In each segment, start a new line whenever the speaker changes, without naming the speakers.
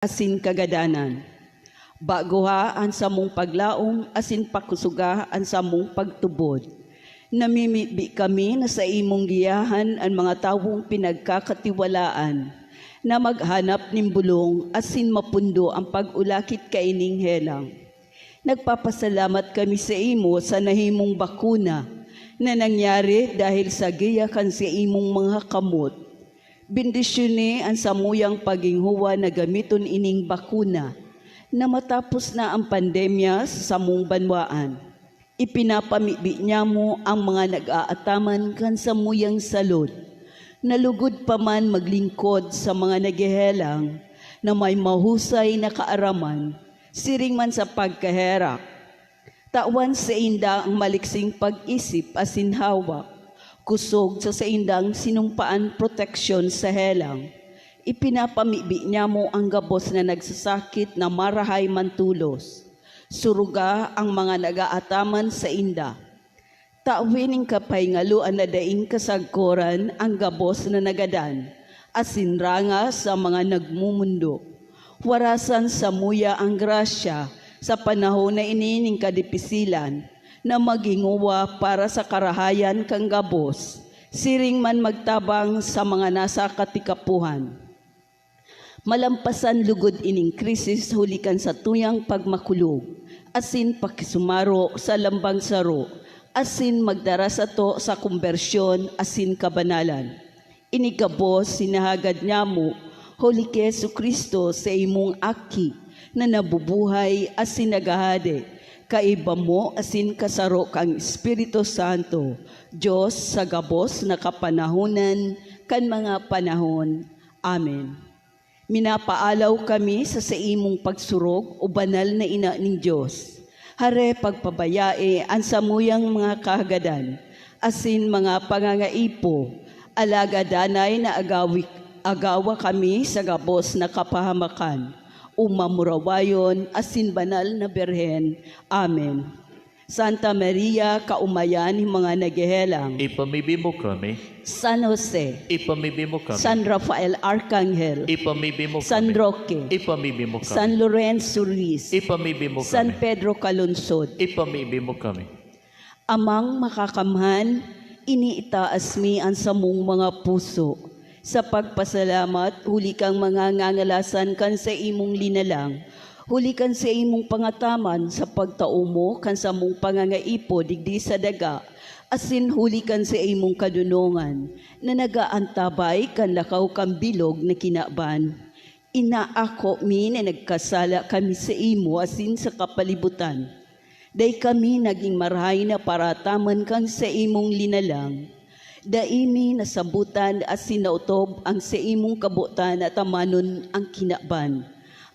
asin kagadanan. Baguha ang samong paglaom asin pakusuga ang samong pagtubod. Namimibi kami na sa imong giyahan ang mga tawong pinagkakatiwalaan na maghanap ning bulong asin mapundo ang pag-ulakit kaining helang. Nagpapasalamat kami sa imo sa nahimong bakuna na nangyari dahil sa giyakan sa imong mga kamot. Bendisyone ang samuyang paginghuwa na gamiton ining bakuna na matapos na ang pandemya sa samong banwaan. Ipinapamibi niya mo ang mga nag-aataman kan samuyang salud. Nalugod pa man maglingkod sa mga nagihelang na may mahusay na kaaraman, siring man sa pagkaherak. Tawan sa inda ang maliksing pag-isip asin hawak, kusog sa indang sinumpaan proteksyon sa helang. Ipinapamibi niya mo ang gabos na nagsasakit na marahay mantulos. Suruga ang mga nag-aataman sa inda. Tauwining kapahingaluan na daing kasagkoran ang gabos na nagadan, asinranga sa mga nagmumundo. Warasan sa muya ang grasya sa panahon na inining kadipisilan, na maginguwa para sa karahayan kang gabos, siring man magtabang sa mga nasa katikapuhan. Malampasan lugod ining krisis hulikan sa tuyang pagmakulog, asin pakisumaro sa lambang saro, asin magdara sa to sa kumbersyon asin kabanalan. Inigabos sinahagad niya mo, huli ki Jesucristo sa imong aki, na nabubuhay asin nagahade, kaiba mo asin kasaro kang Espiritu Santo, Diyos sa gabos na kapanahunan kan mga panahon. Amen. Minapaalaw kami sa imong pagsurog o banal na ina ning Diyos. Hare pagpabayae ang samuyang mga kahagadan, asin mga pangangaipo, alagadanay na agawa kami sa gabos na kapahamakan, umamurawayon asin banal na Birhen. Amen. Santa Maria, kaumayan ng mga nagihelang,
ipamibi mo kami.
San Jose,
Ipamibi mo kami.
San Rafael Arcangel,
Ipamibi mo kami.
San Roque,
Ipamibi mo kami.
San Lorenzo Ruiz,
Ipamibi mo
San
kami.
Pedro Calunsod.
Ipamibi mo kami.
Amang makakamhan, iniitaas mi ang samong mga puso. Sa pagpasalamat, huli kang mga ngangalasan kan sa imong linalang. Huli kan sa imong pangataman sa pagtaumo kan sa mong pangangaipo digdi sa daga. Asin huli kan sa imong kadunungan na nagaantabay kan lakaw kang bilog na kinaban. Inaako mi na nagkasala kami sa imo asin sa kapalibutan. Day kami naging marahay na parataman kan sa imong linalang. Daimi nasabutan at sinautob ang sa imong kabutan at amanon ang kinaban.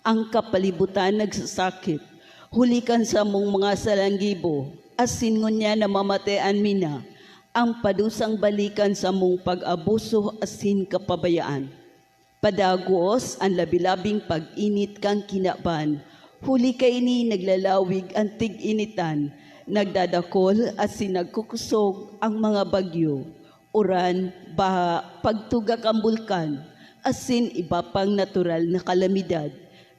Ang kapalibutan nagsasakit, hulikan sa mong mga salanggibo, asin ngunya na mamatayan mina, ang padusang balikan sa mong pag-abuso asin kapabayaan. Padagos ang labilabing pag-init kang kinaban, huli kay ni naglalawig ang tig-initan, nagdadakol asin nagkukusog ang mga bagyo. Uran, baha, pagtugak ang bulkan, asin iba pang natural na kalamidad.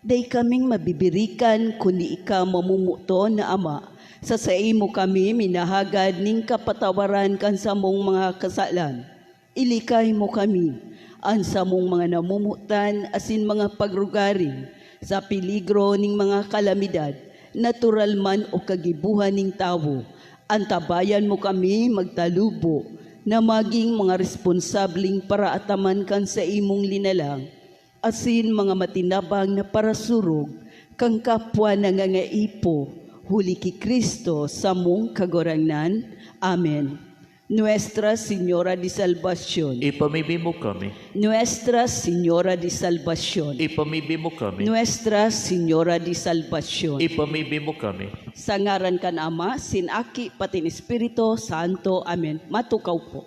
Day kaming mabibirikan kundi ika mamumuto na Ama. Sa imo kami minahagad ning kapatawaran kan sa mong mga kasalan. Ilikay mo kami, ang sa mong mga namumutan asin mga pagrugaring, sa peligro ning mga kalamidad, natural man o kagibuhan ning tawo. Antabayan mo kami magtalubo, na maging mga responsabling para ataman kan sa imong linalang, asin mga matinabang na parasurog, kang kapwa nangangaipo, huli ki Kristo sa mong kagorangnan. Amen. Nuestra Señora de Salvación.
Ipamibi mo kami.
Nuestra Señora de Salvación.
Ipamibi mo kami.
Nuestra Señora de Salvación.
Ipamibi mo kami.
Sa ngaran kan Ama, sinaki, pati ni Espiritu Santo. Amen. Matukaw po.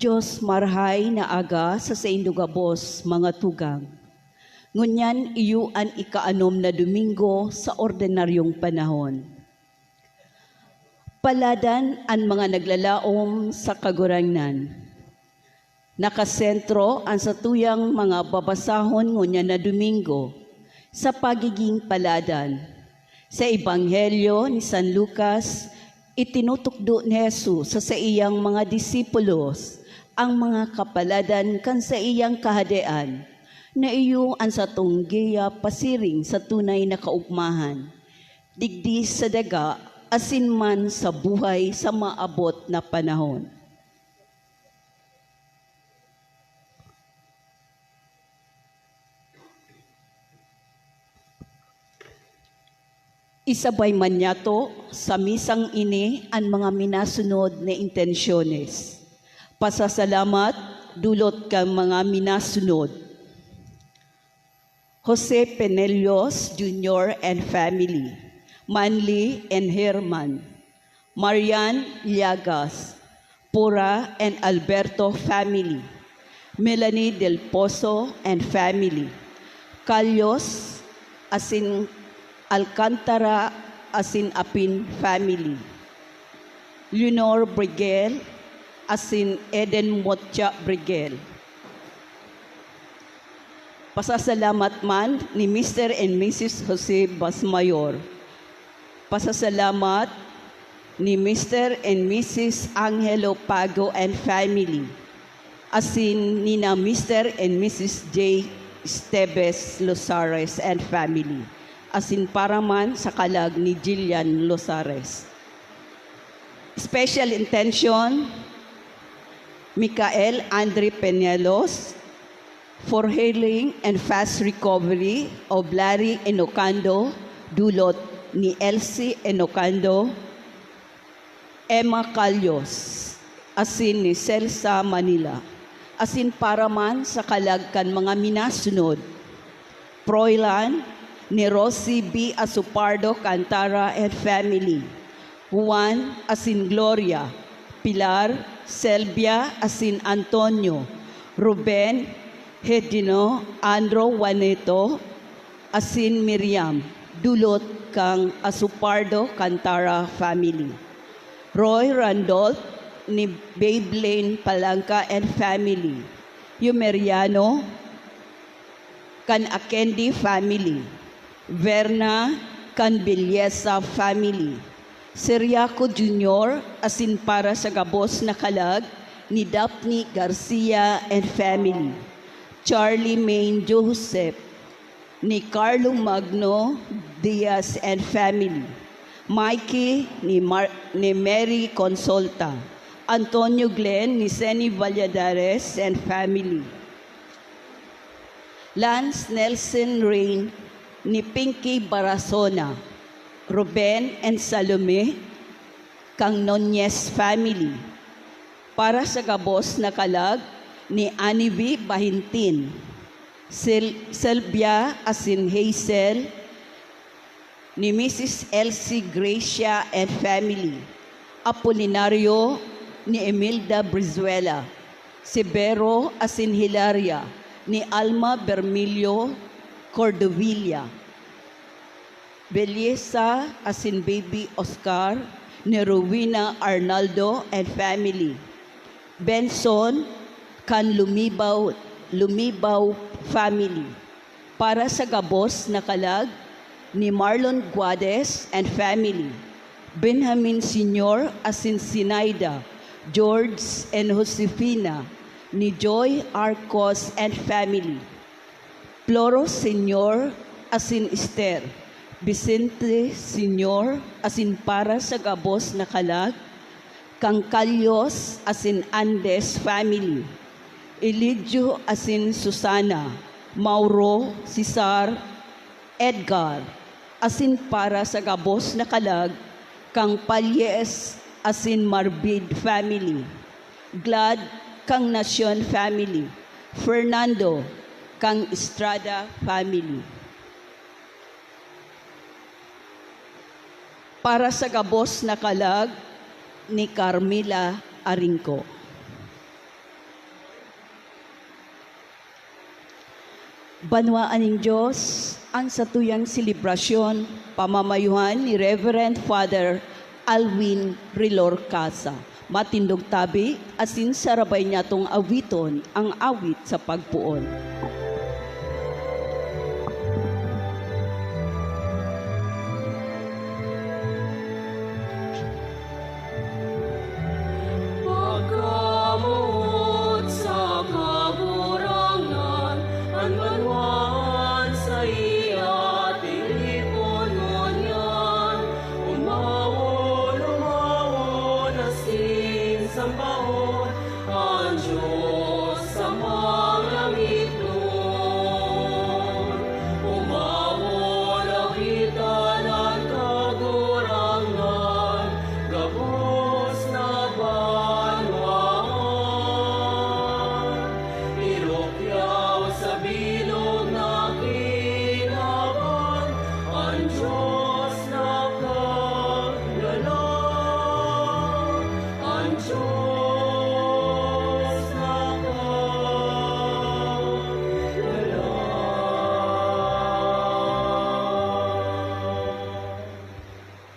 Diyos marhay na aga sa indugabos mga tugang. Ngunyan iyo an ikaanom na Domingo sa ordinaryong panahon. Paladan ang mga naglalaom sa kagurangnan. Nakasentro ang satuyang mga babasahon ngunyan na Domingo sa pagiging paladan. Sa Ebanghelyo ni San Lucas, itinutukdo ni Jesus sa iyang mga disipulos ang mga kapaladan kan sa iyang kahadean na iyo ang satong giya pasiring sa tunay na kaugmahan. Digdi sa daga, asin man sa buhay sa maabot na panahon. Isabay man yato sa misang ini ang mga minasunod na intensyones. Pasasalamat dulot kang mga minasunod. Jose Penelios Jr. and family, Manly and Herman, Marian Llagas, Pura and Alberto family, Melanie Del Pozo and family, Calyos asin Alcantara asin Apin family, Leonor Brigel asin Eden Motya Brigel. Pasasalamat man ni Mr. and Mrs. Jose Basmayor. Pasasalamat ni Mr. and Mrs. Angelo Pago and family. Asin nina Mr. and Mrs. J. Esteves Losares and family. Asin para man sa kalag ni Jillian Losares. Special intention, Michael Andre Peñalos, for healing and fast recovery of Larry Enocando, dulot ni Elsie Enocando, Emma Calyos, asin ni Celsa Manila, asin para man sa kalagkan mga minasunod, Proylan ni Rosie B. Asupardo Cantara and family, Juan asin Gloria, Pilar, Selvia asin Antonio, Ruben, Hedino, Andro Juaneto, asin Miriam, dulot kang Asupardo Cantara family. Roy Randolph ni Babe Palanca and family. Yumeriano, kan Akendi family. Verna, kan Bilyesa family. Seriaco Jr. asin para sa gabos na kalag ni Daphne Garcia and family. Charlie Main Joseph ni Carlo Magno Diaz and family. Mikey ni Mary Consolta. Antonio Glenn ni Seni Valladares and family. Lance Nelson Rain ni Pinky Barasona. Ruben and Salome, kang Nonyes family. Para sa gabos na kalag ni Anibi Bahintin, Selvia asin Hazel, ni Mrs. Elsie Gracia and family. Apolinario ni Emilda Brizuela, Sibero asin Hilaria, ni Alma Bermilio Cordovilla, Belleza asin baby Oscar, ni Rowena Arnaldo and family. Benson kan Lumibaw family. Para sa gabos na kalag ni Marlon Guades and family. Benjamin Sr. asin Sinaida, George and Josefina, ni Joy Arcos and family. Floro Sr. asin Esther, Vicente Sr. asin para sa gabos na kalag, kang Calyos asin Andes family. Elidio asin Susana, Mauro, Cesar, Edgar, asin para sa gabos na kalag, kang Palyes Asin Marbid family. Glad kang Nasyon family. Fernando kang Estrada family. Para sa gabos na kalag ni Carmila Aringco. Banwaan ng Diyos ang satuyang selebrasyon pamamayuhan ni Reverend Father Alwin Rilor Casa. Matindog tabi, asin sarabay niya tong awiton ang awit sa pagpuon.
Pagkamot sa kagurangan, ang banwan sa iya, tilipon mo niyan. Umawon, asin sambahon, ang Diyos sa mga langit nun. Umawon, awitan ang kagurangan, gabos na banwan. Irokyaw sa bilog na kinaban, ang Diyos na kagalang, ang Diyos na kagalang.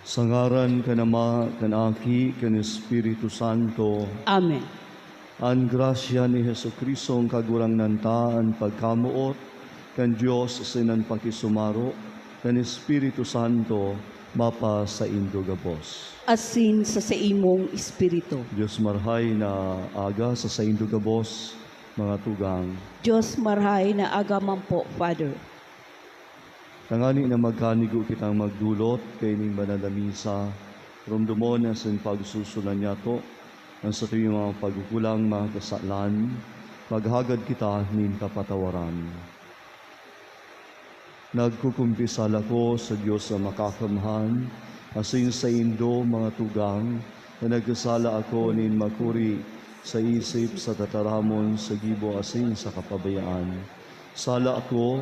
Sa ngaran kanama, kanaki, kan Espiritu Santo,
Amen.
ang grasya ni Jesucristo ang kagurang nanta, ang pagkamuot, kan Diyos sinan pakisumaro, kan Espiritu Santo, mapa sa indo gabos.
Asin sa imong espiritu.
Diyos marhay na aga sa indo gabos, mga tugang.
Diyos marhay na agaman po, Father.
Tangani na magkanigo kitang magdulot, kay ning manadamisa, rumdumon ang sin pagsusunan niya to, ang sa tuyong mga pagkukulang mga kasalan, maghagad kita nin kapatawaran. Nagkukumpisal ako sa Diyos na makakamhan, asin sa indo mga tugang, na nagkasala ako nin makuri sa isip sa tataramon sa gibo asin sa kapabayaan. Sala ako,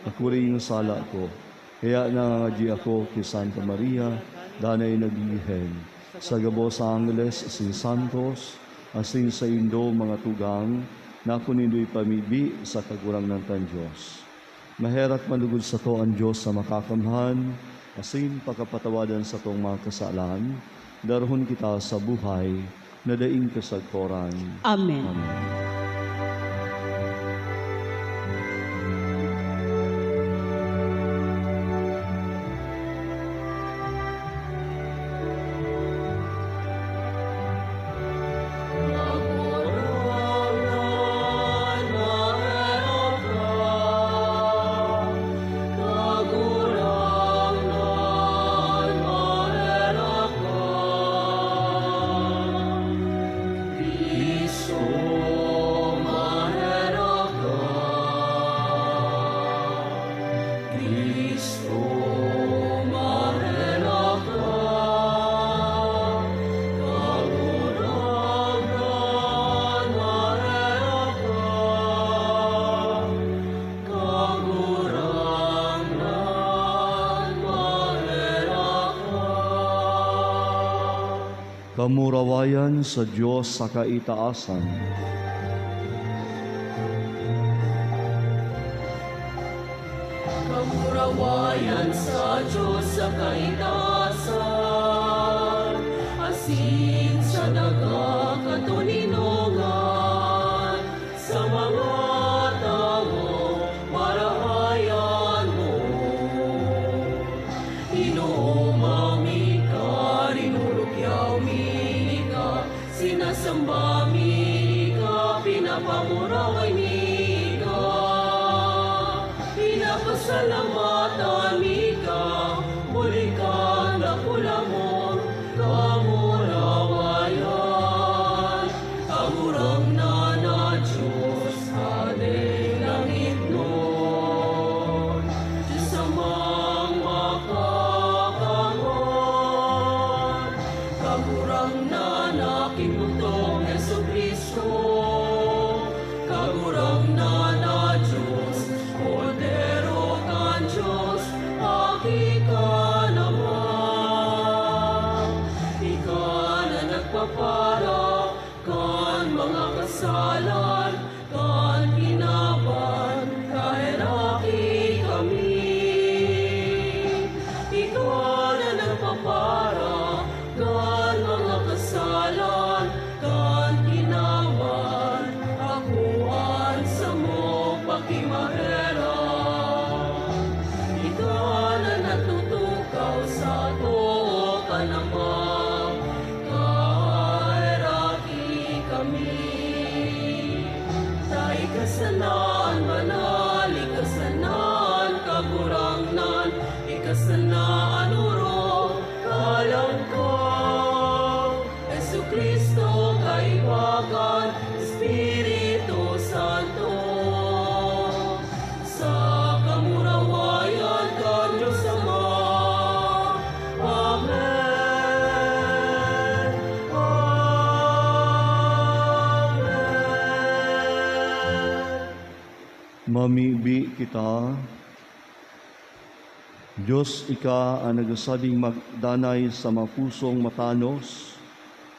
akuri yung sala ko. Kaya nangangadji ako kay Santa Maria, danay naglihen. Sa gabos sa Angeles, asin Santos, asin sa indo mga tugang, na ako nindo'y pamibi sa kagurang ng tan Diyos. Maherat malugod sa to ang Diyos sa makakamhan, asin pagkapatawadan sa tong mga kasalan, darhon kita sa buhay, na daing kasagporan.
Amen.
Amen.
Kagurangan, maherap ka. Kagurangan, maherap ka. Kristo, maherap ka. Kristo, maherap ka. Kagurangan, maherap ka. Kagurangan, maherap ka.
Kamurawayan sa Diyos sa kaitaasan.
Kamurawayan sa Diyos sa kaitaasan, asin sa nagkakatuninungan, sa mga tao, marahayan mo. Inuumami ka, rinulukyaw mi ka, sinasamba mi ka, pinapamuraway mi ka. Pinapasalamatan mi ka, muli ka nakulamon, kamurawayan. Kamurang na Diyos, aday langit nun. Diyos amang makakamon, Kagurang na aking butong Yesu Kristo, kagurang na Diyos, Kordero kan Diyos, aki ka naman. Ika na nagpapara kan mga kasalan, kan kinaban, kahiraki kami. Ika na nagpapara kan mga kasalan, kan kinaban, akuan sa mo pakimahera. Ika na natutukaw sa to ka namang, kahiraki kami. Ta ikasanan banal, ikasanan kagurangnan, ikasanan urong kalang ko. Yesu Kristo kaibagan, Espiritu Santo, sa kamurawayan kan Diyos Ama. Amen. Amen.
Mamibi kita. Diyos, ika ang nagsabing magdanay sa mga pusong matanos,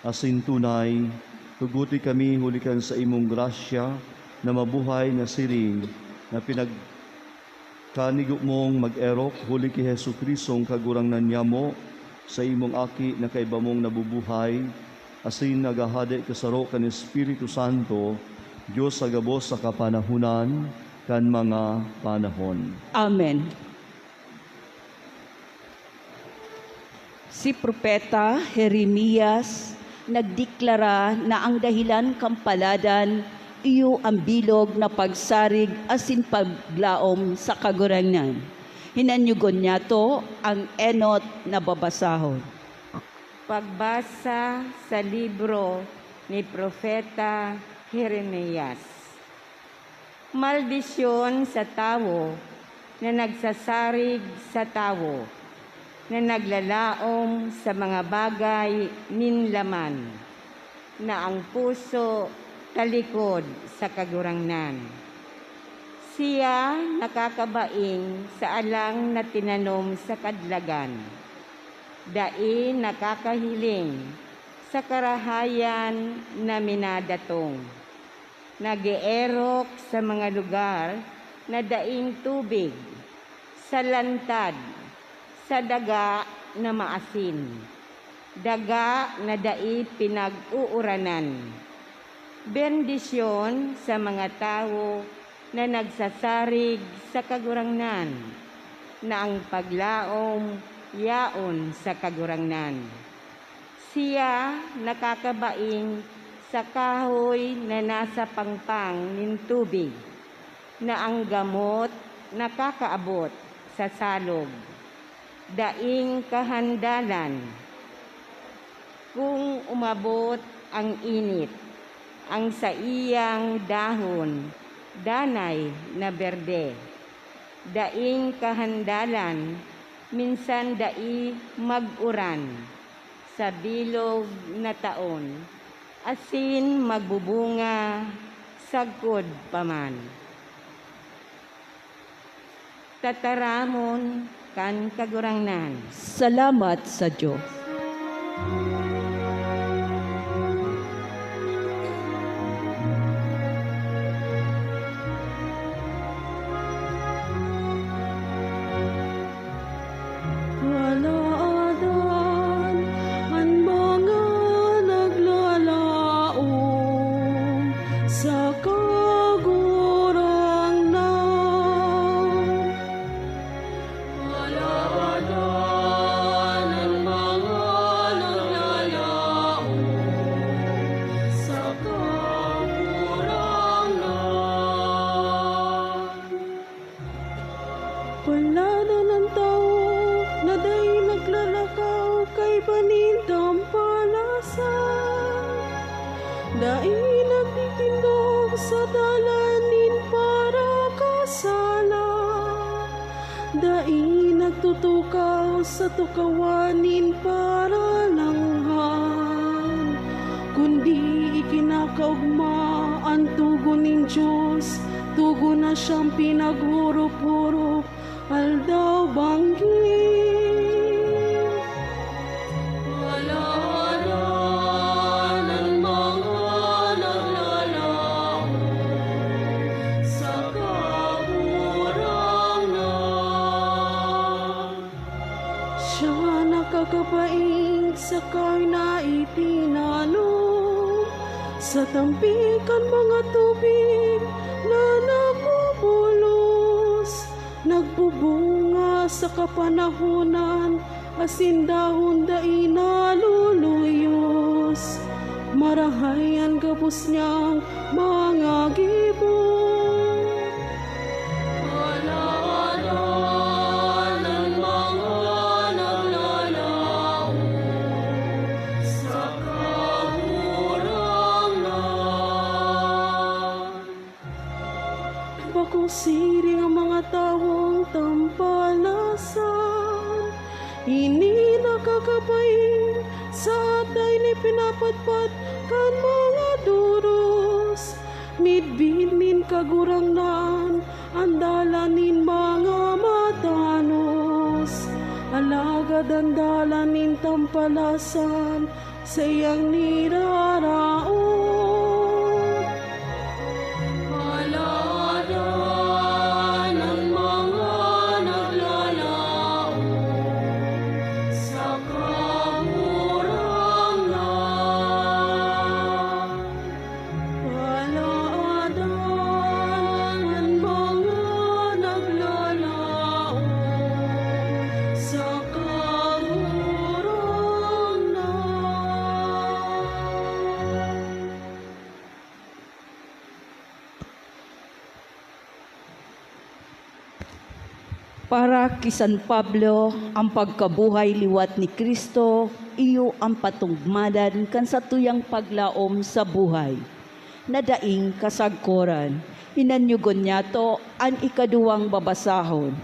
asin tunay, tuguti kami hulikan sa imong grasya na mabuhay na siring na pinagkanigo mong mag-erok huli ki Hesu Kristong kagurangnan niya mo sa imong aki na kaiba mong nabubuhay, asin nagahade kasaro kan Espiritu Santo, Diyos sa gabos sa kapanahunan kan mga panahon.
Amen. Si Propeta Jeremias nagdeklara na ang dahilan kampaladan iyo ang bilog na pagsarig asin paglaom sa kagurangnan. Hinanyugon niya to ang enot na babasahon.
Pagbasa sa libro ni Propeta Jeremias. Maldisyon sa tao na nagsasarig sa tao, na naglalaom sa mga bagay ninlaman, na ang puso talikod sa kagurangnan. Siya nakakabaing sa alang na tinanom sa kadlagan, dai nakakahiling sa karahayan na minadatong, nag-eerok sa mga lugar na daing tubig, sa lantad, sa daga na maasin, daga na dai pinag-uuranan. Bendisyon sa mga tao na nagsasarig sa kagurangnan, na ang paglaom yaon sa kagurangnan. Siya nakakabaing sa kahoy na nasa pangpang nin tubig, na ang gamot nakakaabot sa salog, daing kahandalan. Kung umabot ang init, ang sa iyang dahon, danay na berde, daing kahandalan, minsan dai mag-uran, sa bilog na taon, asin magbubunga, sagkod paman. Tataramon kan kagurangnan.
Salamat sa Diyos.
Walaadan ang mga naglalaom sa kagurangnan. Walaadan ang mga naglalaom sa kagurangnan. Palada ng tao na day naglalakaw kay panindang palasan, dai nagtitindog sa dalanin para kasala, dai nagtutukaw sa tukawanin para langha,
kundi ikinakaugma ang tugon ng Diyos, tugon na siyang pinaghurop-hurop, aldaw banggit.
Halaran ng mga naglalao sa kaburangan.
Siya nakakapaing sa karna ipinalo, sa tampikan mga tubig na nagbubulos, nagbubunga sa kapanahunan, asin dahon dai naluluyos. Marahay ang gabos niyang mga gibon.
Halaran ng mga naglalao sa kaburangan.
Pakusiring ang mga tawong tampalasan, ini nakakapain sa atay ni pinapatpat kan mga duros. Midbilin kagurangnan, andalanin mga matanos, alagad andalanin tampalasan sa iyang niraraon.
Halaran ng mga naglalao sa kaburangan.
Palaadan ang mga naglalao sa kaburangan.
Para kay San Pablo, ang pagkabuhay liwat ni Kristo, iyo ang patungmadan kan sa tuyang paglaom sa buhay. Nadaing kasagkoran, hinanyugon niya to ang ikaduwang babasahon.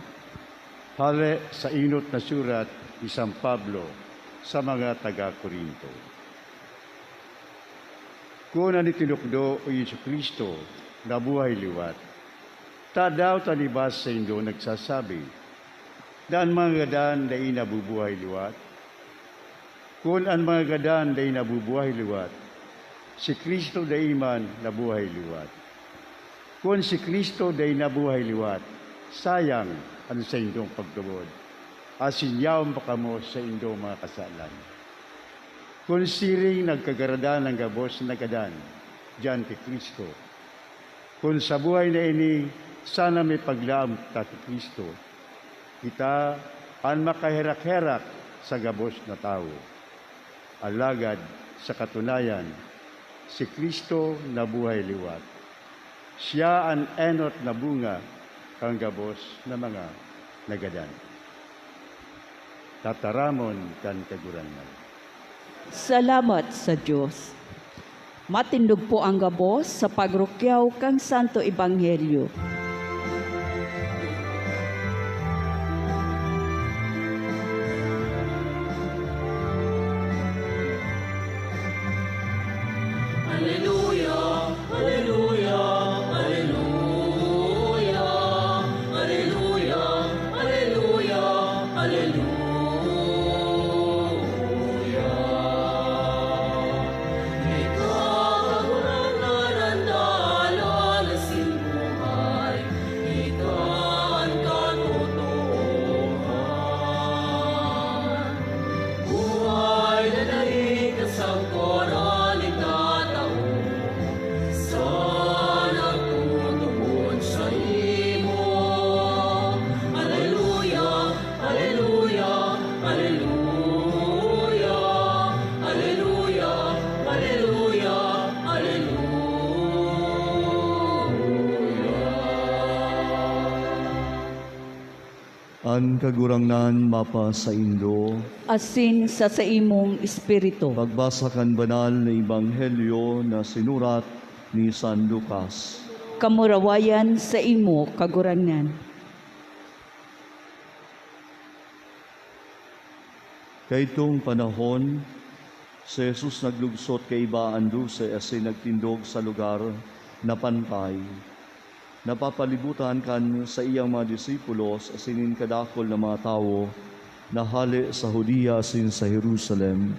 Hale sa inot na surat ni San Pablo sa mga taga-Korinto. Kung ni tinukdo o Yesu Kristo na buhay liwat, tadaw talibas sa Indo nagsasabi, daan mga gadan dai nabubuhay liwat. Kung ang mga gadan dai nabubuhay liwat, si Kristo dai man nabuhay liwat. Kung si Kristo dai nabuhay liwat, sayang ang sa indong pagtubod. Asinyaw pa kamo sa indong mga kasalan. Kung siring nagkagaradan ng gabos na gadan, diyan kay Kristo. Kung sa buhay na ini, sana may paglaam ta kay Kristo. Kita ang makaherak-herak sa gabos na tao. Alagad sa katunayan, si Kristo na buhay liwat. Siya ang enot na bunga kang gabos na mga nagadan. Tataramon kan kagurangan.
Salamat sa Diyos. Matindog po ang gabos sa pagrukyaw kang Santo Ebanghelyo.
Hallelujah, hallelujah, hallelujah, hallelujah, hallelujah, hallelujah. Ikaw kagurangan ang dalan na sinuhay, ikaw ang katotohanan. Buhay na daig kasangkoran itatao, sana tutubod sa imo. Hallelujah, hallelujah, hallelujah, hallelujah, hallelujah, hallelujah.
An kagurangnan mapa sa Indo,
Asin sa imong espiritu.
pagbasa kan banal na Ebanghelyo na sinurat ni San Lucas.
Kamurawayan sa imo kagurangan.
Kaitong panahon, Si Jesus naglugsot kay ibaan dulce asin nagtindog sa lugar na pantay. Napapalibutan kan sa iyang mga disipulos asinin kadakol na mga tao na hali sa Hudiya asin sa Jerusalem,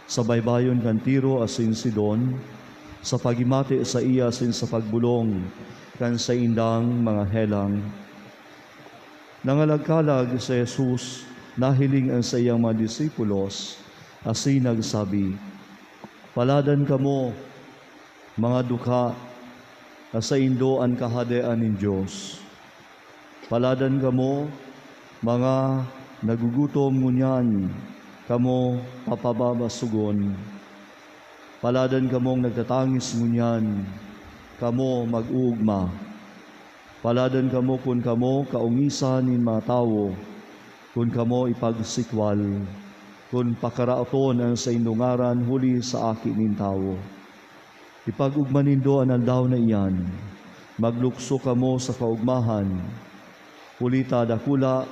sa baybayon kan Tiro asin Sidon, sa pagimati sa iya asin sa pagbulong kan sa indang mga helang. Nangalagkalag sa Jesus, nahiling ang sa iyang mga disipulos, asin nagsabi, "Paladan kamo, mga dukha, sa indo ang kahadean ng Diyos. Paladan kamo, mga nagugutom ngunyan, kamo papababasugon. Paladan kamong nagtatangis ngunyan, kamo mag-uugma. Paladan kamo kung kamo kaungisan ng mga tao, kung kamo ipagsikwal, kung pakarauton ang sa indungaran huli sa akin ng tao. Ipag-ugmanindo ang aldaw na iyan, maglukso kamo sa kaugmahan, hulita dakula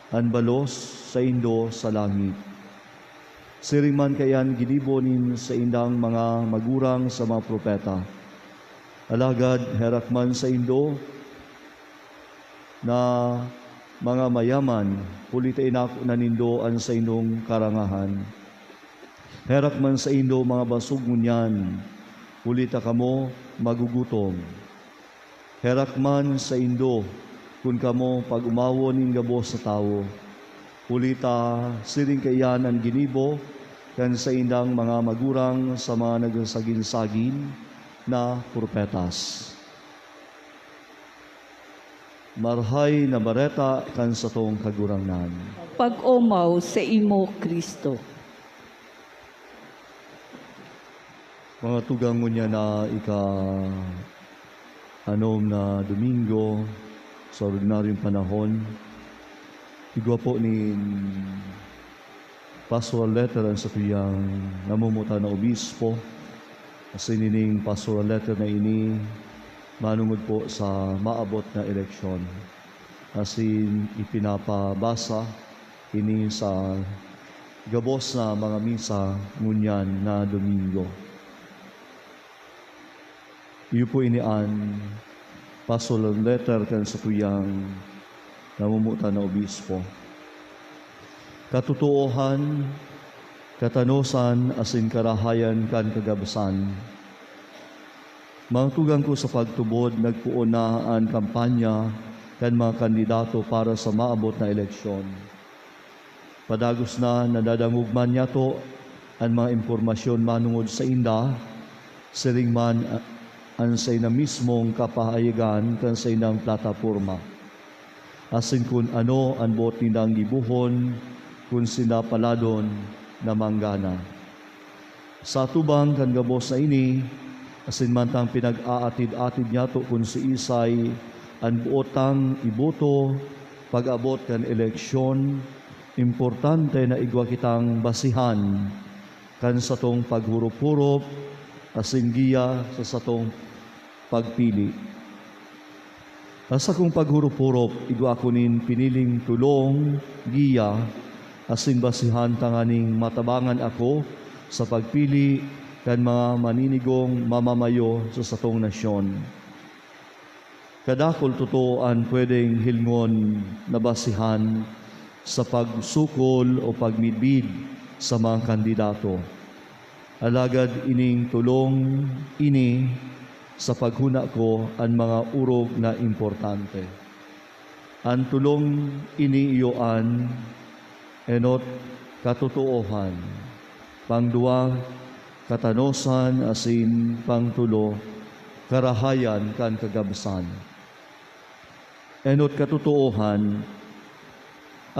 ang balos sa indo sa langit. Siring man kayan ginibonin sa indang mga magurang sa mga propeta. Alagad herakman sa indo na mga mayaman, hulita inako na nindo ang sa indong karangahan. Herakman sa indo mga basog ngunyan, hulita kamo magugutom. Herakman sa indo, kung kamo pag-umawon ng gabos sa tao. Hulita siring kayan ang ginibo, kan sa indang mga magurang sa mga nagsagin-sagin na propetas. Marhay na bareta kan sa tong kagurangnan.
Pag-umaw sa imo, Kristo.
Mga tugang mo niya na anom na Domingo sa ordinaryong panahon, igwa po ni pastoral letter ang sa tuyang namumuta na obispo. Kasi nining pastoral letter na ini manungod po sa maabot na eleksyon. Kasi ipinapabasa ini sa gabos na mga misa ngunyan na Domingo. Iyo po inian pastoral letter kan sa tuyang namumuta na obispo. Katutuohan, katanosan, asin karahayan kan kagabasan. Mga tugang ko sa pagtubod, nagpuon na ang kampanya kan mga kandidato para sa maabot na eleksyon. Padagos na nadadangugman niya to ang mga impormasyon manungod sa inda, siring man ang sa ina mismong kapahayagan kan sa inang plataforma. Asin kun ano ang bot nindang gibuhon, kun sila paladon na manggana. Sa tubang kan gabos na ini, asin man tang pinag-aatid-atid niya to kun si Isay, ang buotang iboto, pag-abot kan eleksyon, importante na igwa kitang basihan kan sa tong paghurup-hurup, asin giya sa satong pagpili. Asa kong paghurup-hurup, igwa kunin piniling tulong, giya, asin basihan tanganing matabangan ako sa pagpili kan mga maninigong mamamayo sa satong nasyon. Kadakol totooan pwedeng hilngon na basihan sa pagsukol o pagmidbid sa mga kandidato. Alagad ining tulong ini sa paghuna ko ang mga urog na importante. Ang tulong ini iyoan enot katutuohan, pangduwa katanosan asin pangtulo karahayan kan kagabsan. Enot katutuohan,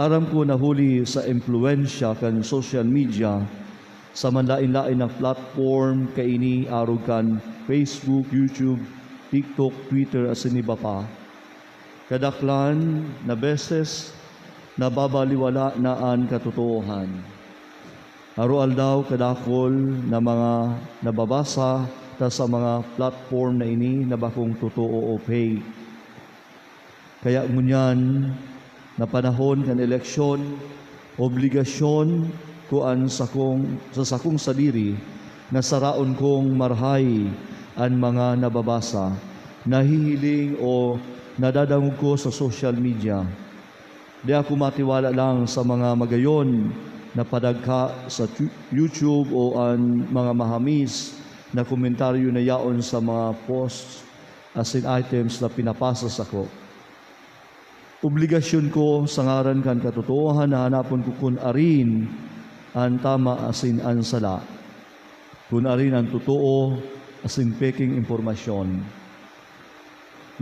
aram ko nahuli sa impluensya kan social media sa manlain-lain na platform kaini arog kan Facebook, YouTube, TikTok, Twitter asin iba pa. Kadaklan na beses nababaliwala na ang katutuohan. Arualdaw kadakol na mga nababasa ta sa mga platform na ini na bakong totoo o fake. Kaya ngunyan na panahon kan eleksyon, obligasyon kuan sa sakong sadiri na saraon kong marhay ang mga nababasa, nahihiling o nadadangog ko sa social media. Di ako matiwala lang sa mga magayon na padagka sa YouTube o ang mga mahamis na komentaryo na yaon sa mga posts as in items na pinapasa sa ko. Obligasyon ko sa ngaran kan katotohanan na hanapon ko kun arin ang tama asin ang sala. Kun arin ang totoo asin peking impormasyon.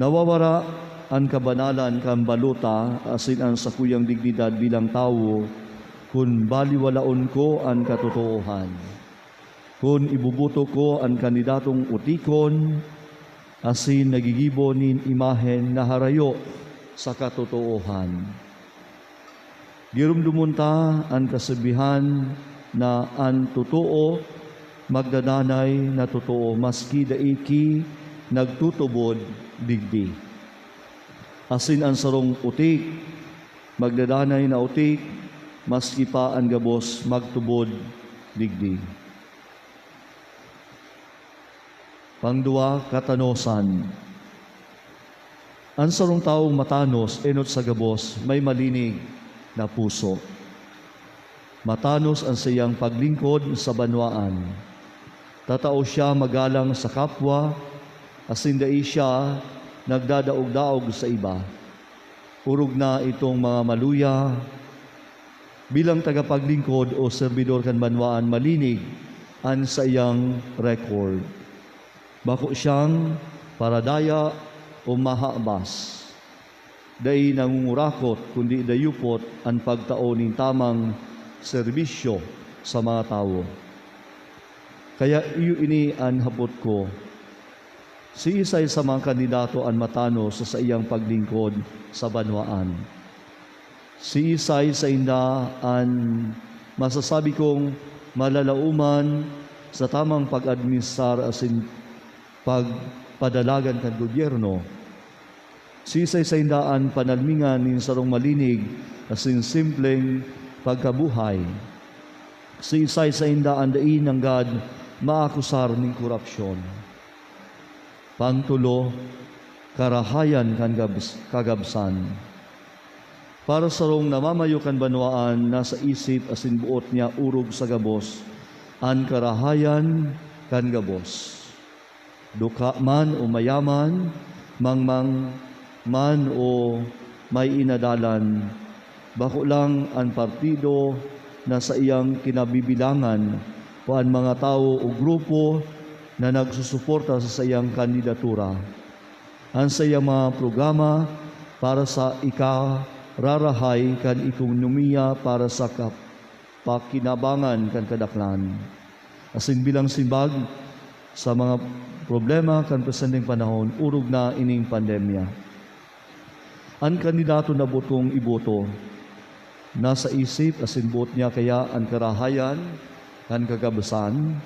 Nawawara ang kabanalan kan baluta asin ang sakuyang dignidad bilang tao kun baliwalaon ko ang katotohanan. Kun ibubuto ko ang kandidatong utikon asin nagigibo nin imahen na harayo sa katotohanan. Girumdumunta ang kasabihan na ang totoo magdadanay na totoo maski daiki nagtutubod digdi. Asin ang sarong utik magdadanay na utik maski pa ang gabos magtubod digdi. Pangduwa, katanosan. Ang sarong taong matanos enot sa gabos may malinig na puso. Matanos ang siyang paglingkod sa banwaan. Tatao siya magalang sa kapwa, asindai siya nagdadaog-daog sa iba. Urog na itong mga maluya, bilang tagapaglingkod o serbidor kan banwaan malinig ang sa iyang record. Bako siyang paradaya o mahabas. Dai nangungurakot kundi dayupot ang pagtao ning tamang serbisyo sa mga tao. Kaya iyo ini ang hapot ko. Si isay sa mga kandidato ang matano sa iyang paglingkod sa banwaan. Si isay sa inda ang masasabi kong malalauman sa tamang pag-administrar asin pagpadalagan kan gobyerno. Sisay sa indaan panalmingan nin sarong malinig asin simpleng pagkabuhay. Sisay sa indaan dain ng God maakusar ning korupsyon. Pangtulo, karahayan kan kagabsan. Para sarong namamayo kan banwaan nasa isip asin buot niya urog sa gabos, an karahayan kan gabos. Duka man o mayaman, mangmang man o may inadalan, bako lang ang partido na sa iyang kinabibilangan o ang mga tao o grupo na nagsusuporta sa iyang kandidatura. Ang sa iyang mga programa para sa ikararahay kan ekonomiya para sa pakinabangan kan kadaklan. Asin bilang simbag sa mga problema kan presenteng panahon, urog na ining pandemya. Ang kandidato na botong iboto, nasa isip asin buot niya kaya ang karahayan, kan kagabasan.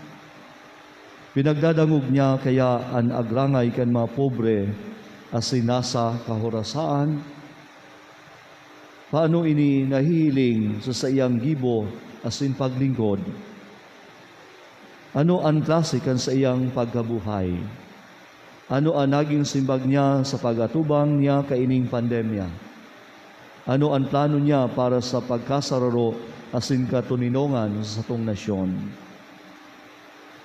Pinagdadangog niya kaya ang agrangay kan mga pobre asin nasa kahorasaan. Paano ini nahihiling sa iyang gibo asin paglingkod? Ano ang klase kan sa iyang pagkabuhay? Ano ang naging simbag niya sa pag-atubang niya kaining pandemya? Ano ang plano niya para sa pagkasararo asin katuninongan sa atong nasyon?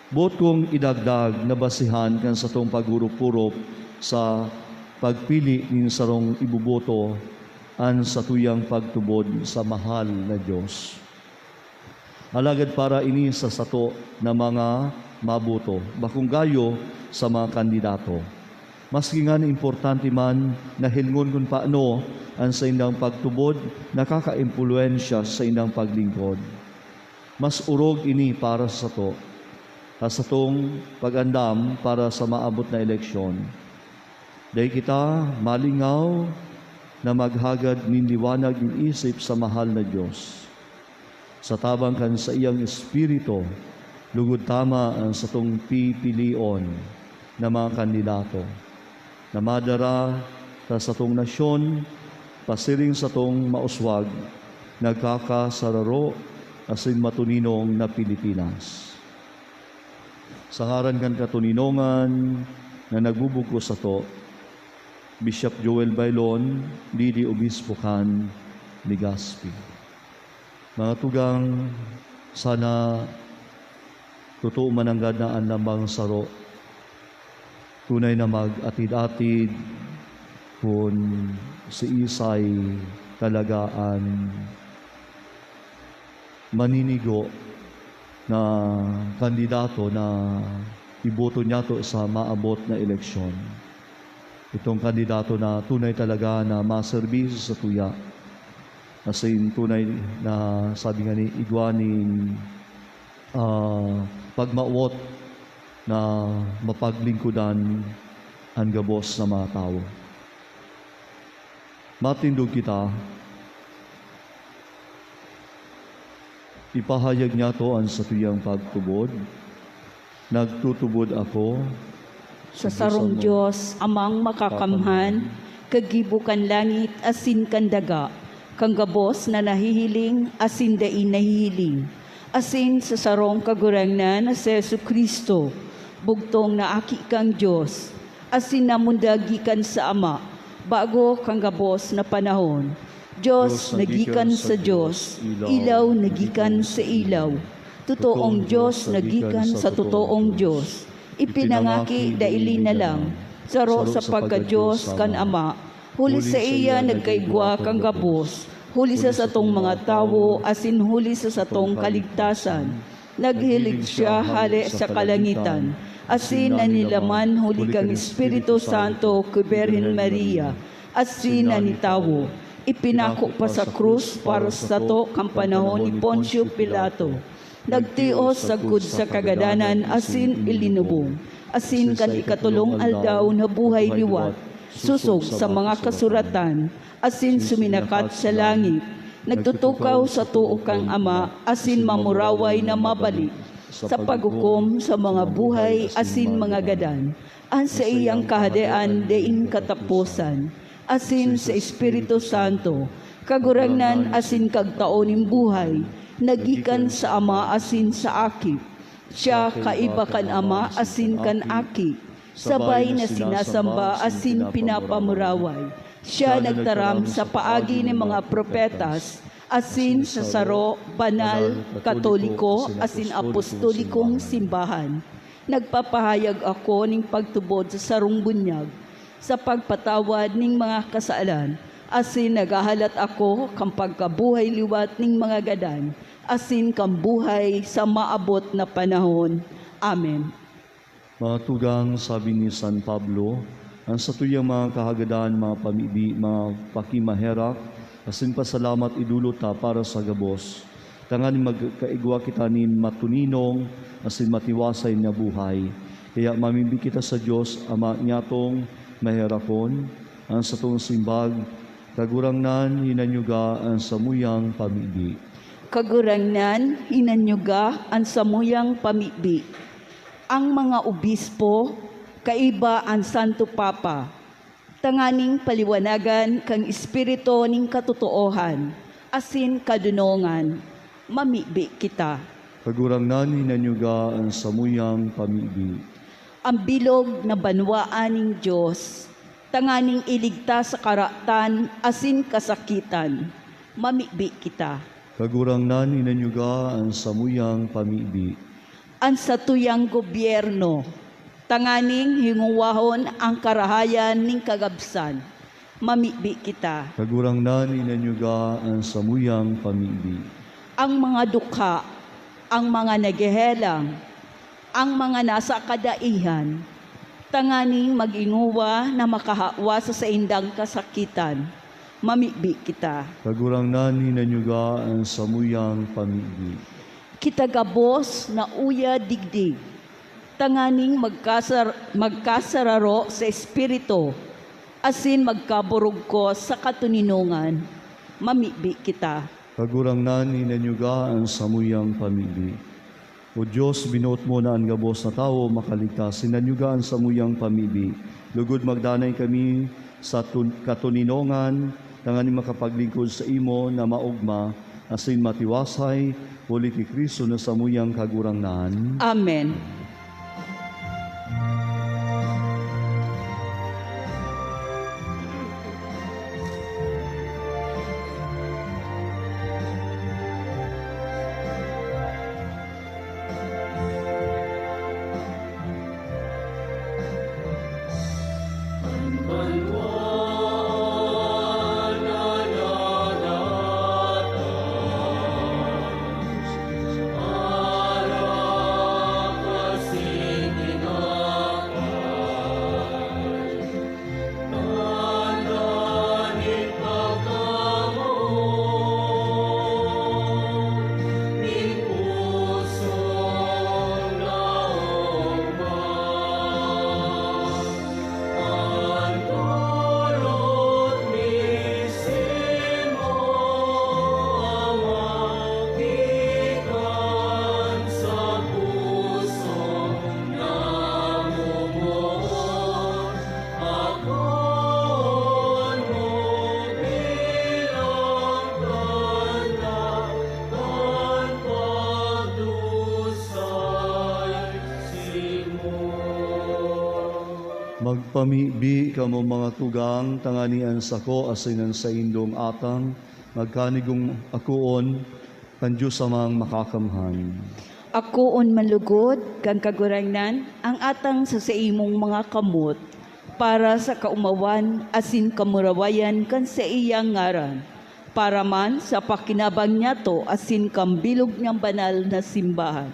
Buot kong idagdag na basihan kan sa atong pagurupurop sa pagpili nin sarong ibuboto an sa tuyang pagtubod sa mahal na Diyos. Alagad para ini sa sato na mga mabuto, bakong gayo sa mga kandidato. Maski nga importante man na hilngon kung paano ang sa indang pagtubod nakaka-impluensya sa indang paglingkod. Mas urog ini para sa to, sa tong pag-andam para sa maabot na eleksyon. Dahil kita malingaw na maghagad nin liwanag yung isip sa mahal na Diyos. Sa tabang kan sa iyang espiritu, lugod tama ang sa tong pipilion na mga kandidato na madara sa tong nasyon, pasiring sa tong mauswag, nagkakasararo asin matuninong na Pilipinas. Sa ngaran kan katuninongan na nagbubugos sa to, Bishop Joel Bailon, Didi Obispo kan Legazpi. Mga tugang, sana totoo mananggad na ang lambang saro, tunay na mag-atid-atid kung si Isay talagaan maninigo na kandidato na iboto niya to sa maabot na eleksyon. Itong kandidato na tunay talaga na maserbisyo sa tuya. Kasi tunay na sabi nga ni Igwaning pagmawot na mapaglingkudan ang gabos na mga tao. Matindog kita, ipahayag niya to ang sa tuyang pagtubod. Nagtutubod ako
Sa sarong Diyos, amang makakamhan, kagibukan langit, asin kan daga, kang gabos na nahihiling, asin dain nahihiling. Asin sa sarong kagurangnan na si Jesu Kristo, bugtong na aki kang Diyos, asin na mundagikan sa Ama, bago kang gabos na panahon. Diyos nagikan sa Diyos, ilaw nagikan sa ilaw, totoong Diyos nagikan sa totoong Diyos. Ipinangaki daili na lang, saro sa pagka-Diyos kan Ama, huli sa iya nagkaigwa kang gabos, huli sa satong mga tawo, asin huli sa satong kaligtasan. Naghilig siya hali sa kalangitan, asin na nilaman huli kang Espiritu Santo kay Birhen Maria, asin na nitawo. Ipinako pa sa krus para sa to kang panahon ni Poncio Pilato. Nagtios sagud sa kagadanan, asin ilinubong, asin kan ikatulong aldaw na buhay liwat, susog sa mga kasuratan, asin suminakat sa langit, nagtutukaw sa tuo kang Ama, asin mamuraway na mabalik, sa paghukom sa mga buhay, asin mga gadan, ang sa iyang kahadian dein katapusan, asin sa Espiritu Santo, kagurangnan asin kagtaoning buhay, nagikan sa Ama asin sa aki. Siya kaiba kan Ama asin kan aki. Sabay na sinasamba asin pinapamuraway. Siya nagtaram sa paagi ng mga propetas asin sa saro, banal, katoliko, asin apostolikong simbahan. Nagpapahayag ako ning pagtubod sa sarong bunyag, sa pagpatawad ning mga kasaalan, asin nagahalat ako kang pagkabuhay liwat ning mga gadan, asin kang buhay sa maabot na panahon. Amen.
Mga tugang, sabi ni San Pablo, ang sa tuyang mga kahagadan, mga pamibi, mga pakimaherak, asin pasalamat idulota para sa gabos. Tangan magkaigwa kita ni matuninong, asin matiwasay na buhay. Kaya mamimbi kita sa Diyos, Ama niyatong maherakon, ang sa tong simbag, kagurangnan, hinanyuga, ang samuyang pamibi.
Kagurangnan, hinanyuga, ang samuyang pamibi. Ang mga obispo, kaiba ang Santo Papa, tanganing paliwanagan kang espiritu ning katotoohan, asin kadunongan, mamibi kita.
Kagurangnan, hinanyuga, ang samuyang pamibi.
Ang bilog na banwaan ng Diyos, tanganing iligtas sa karatan, asin kasakitan, mamibi kita.
Kagurangnan, hinanyuga, ang samuyang pamibi.
Ang satuyang gobyerno, tanganing hinguwahon ang karahayan ning kagabsan, mamibi kita.
Kagurangnan, hinanyuga, ang samuyang pamibi.
Ang mga dukha, ang mga nagehelang, ang mga nasa kadaihan, tanganing mag-inguwa na makahawa sa saindang kasakitan, mamibi kita.
Kagurangnan, hinanyuga, ang samuyang pamibi.
Kitagabos na uya digdig, tanganing magkasararo sa espiritu, asin magkaburog ko sa katuninungan, mamibi kita.
Kagurangnan, hinanyuga, ang samuyang pamibi. O Diyos, binuot mo na ang gabos na tao makaligtas, hinanyuga ang samuyang pamibi. Lugod magdanay kami sa katuninongan, tanganing makapaglingkod sa imo na maugma, asin matiwasay, uli ti Kristo na samuyang kagurangnan.
Amen.
Magpamibi kamo mga tugang, tanganian sako asinan sa indong atang, magkanigong akuon, kan Diyos amang makakamhan.
Akoon manlugod, kang kagurangnan, ang atang sa imong mga kamot, para sa kaumawan, asin kamurawayan kan sa iyang ngaran, para man sa pakinabang niya to, asin kambilog niyang banal na simbahan.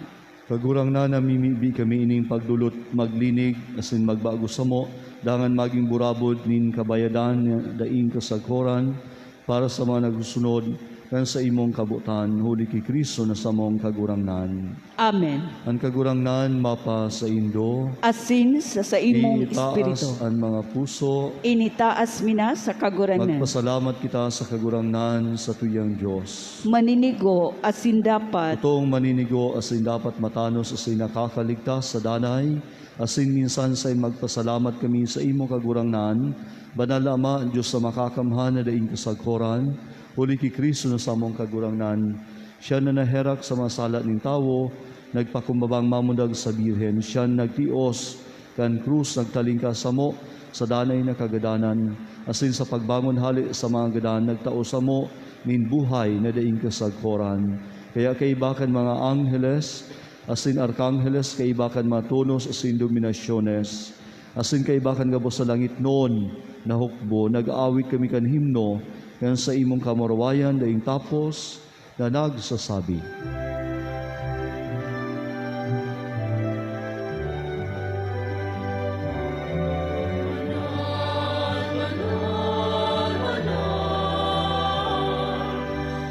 Kagurang na namimibi kami ining pagdulot maglinig, asin magbago samo, dangan maging burabod nin kabayadan, daing kasagkoran, para sa mga nagsusunod, kan sa imong kabutan, huli ki Kristo na sa mong kagurangnan.
Amen.
Ang kagurangnan mapa sa indo,
Asin sa imong espiritu.
itaas ang mga puso,
Initaas mina sa kagurangnan.
magpasalamat kita sa kagurangnan sa tuyang Diyos.
Maninigo asin dapat.
Itong maninigo asin dapat matanos asin nakakaligtas sa danay, asin minsan sa magpasalamat kami sa imo kagurangnan, banal na Ama, Diyos sa makakamhan na daing kasagkoran, huli ki Kristo na sa mong kagurangnan. Siya na naherak sa masalat ng tawo, nagpakumbabang mamundag sa birhen. Siya nagtios, kan krus nagtalingka sa mo, sa danay na kagadanan. Asin sa pagbangon hali sa mga gadan, nagtao sa mo, nin buhay na daing kasagkoran. Kaya kaibakan mga angheles, asin arkangheles, kaibakan mga tonos, asin dominasyones. Asin kaibakan gabo sa langit noon, na hukbo, nag-aawit kami kan himno, yan sa imong kamarawayan daing tapos na nagsasabi.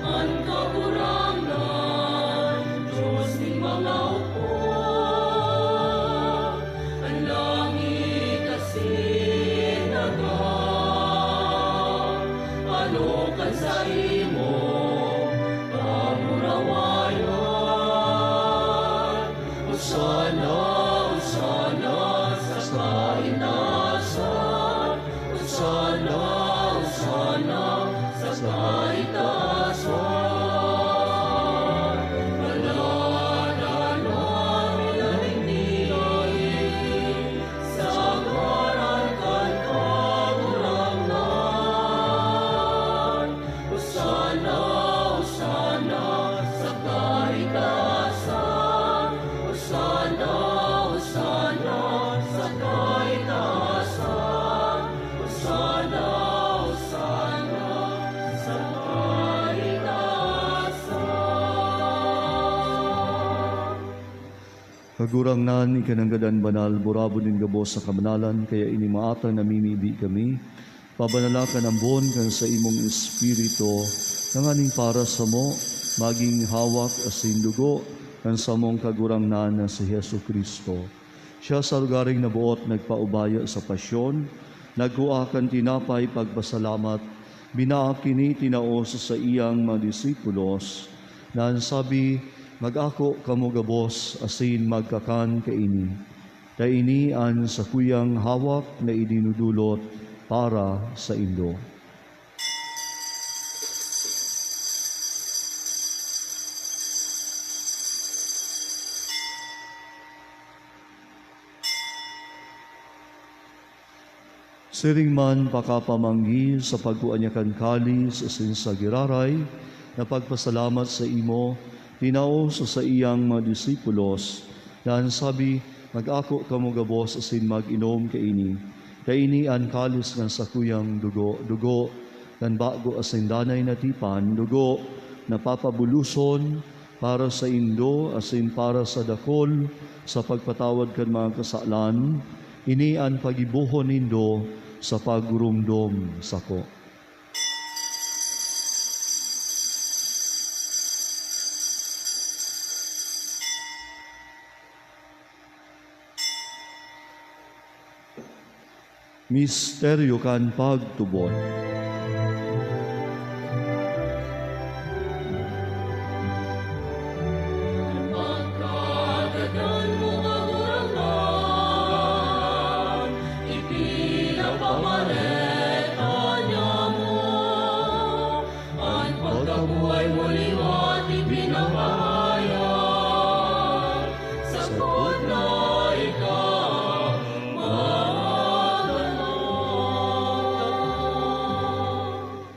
Ang kagurangan, Diyos ni mga upo. Ang langit asin nagang, palokan sa imo, kamurawayan. Usana, usana, sa kainasan. Usana, usana, sa kaitasan. Malalaman minalingnig, sa ngaran kan kagurangan. Usana, usana, sa kaitasan. Usana, usana, sa kaitasan. Usana, usana, sa kaitasan.
Kagurangnan, ikananggadan banal, burabo din gabos sa kamanalan, kaya inimaatang namimibi kami. Pabanalakan ang bon kan sa imong espiritu, nanganing para sa mo, maging hawak asin dugo, kan sa mong kagurangnan na si Hesu Kristo. Siya sa lugaring nabuot nagpaubaya sa pasyon, nagkuakan tinapay pagpasalamat, binaakini tinaos sa iyang mga disipulos, na sabi, mag-ako kamo gabos asin magkakan kaini. Kaini an sa kuyang hawak na idinudulot para sa indo. Siring man pakapamanggi sa pagkuanyakan kalis asin sa giraray, na pagpasalamat sa imo, tinaos sa iyang mga disipulos, dan sabi, mag-ako kamo gabos asin mag-inom kaini. Kaini an kalis ng sakuyang dugo kan bago asin danay na tipan, dugo na papabuluson para sa indo asin para sa dakol sa pagpatawad kan mga kasalan, ini an pagibuhon nindo sa pagurumdom sako. Misteryo kan pagtubod.
Pagkagadan mo kagurangan, ipinapamareta niya mo. Ang pagkabuhay mo liwat ipinapahayag, sagot na ikaw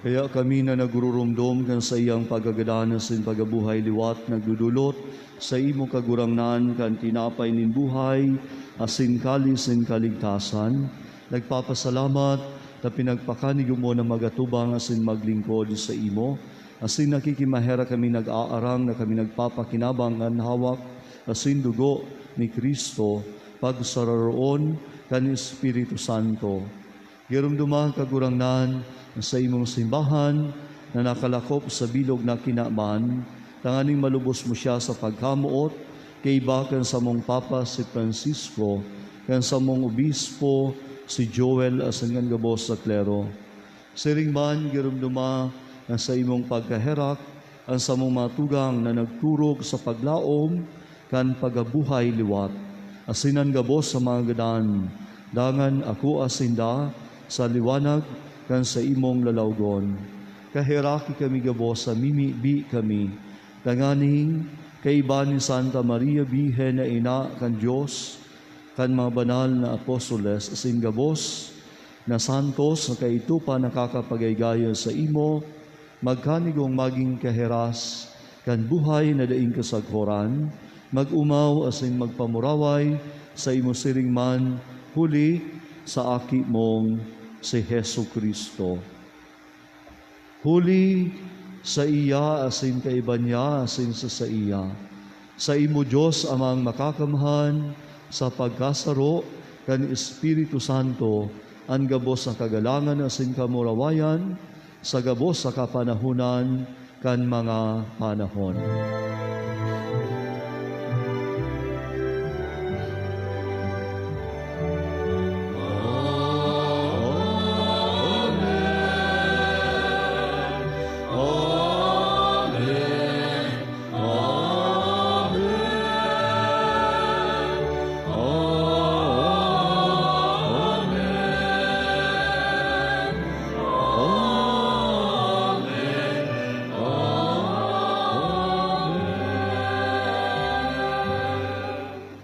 Kaya kami na nagururumdom kan sa iyang pagagadanan sin pagabuhay liwat nagdudulot sa imo kagurangnan kan tinapay nin buhay asin kalis nin kaligtasan, nagpapasalamat na pinagpakanig mo na magatubang asin maglingkod sa imo, asin nakikimahera kami nag-aarang na kami nagpapakinabang ang hawak asin dugo ni Kristo pagsararoon kan Espiritu Santo. Girumdumang kagurangnan sa imong simbahan na nakalakop sa bilog na kinaban, tanganing malubos mo siya sa pagkamuot, kay bakan sa mong Papa si Francisco, kan sa mong Obispo si Joel asan gabos sa klero. Siring man, girumduma na sa imong pagkaherak, ang sa mong matugang na nagturog sa paglaom, kan pagabuhay liwat, asinan gabos sa mga gadan, dangan ako asinda sa liwanag, kan sa imong lalawgon. Kahiraki kami gabos sa mimibi kami, danganing kaiba ni Santa Maria Bihen na ina kan Diyos, kan mga banal na apostoles, asin gabos na santos na kaitupa nakakapagaygaya sa imo, magkanigong maging kaheras, kan buhay na daing kasaghoran, mag-umaw asin magpamuraway sa imo siring man, huli sa aki mong si Hesu Kristo. Huli sa iya asin kaiban niya asin sa iya. Sa imo Diyos amang makakamhan sa pagkasaro kan Espiritu Santo ang gabos sa kagalangan asin kamurawayan sa gabos sa kapanahunan kan mga panahon.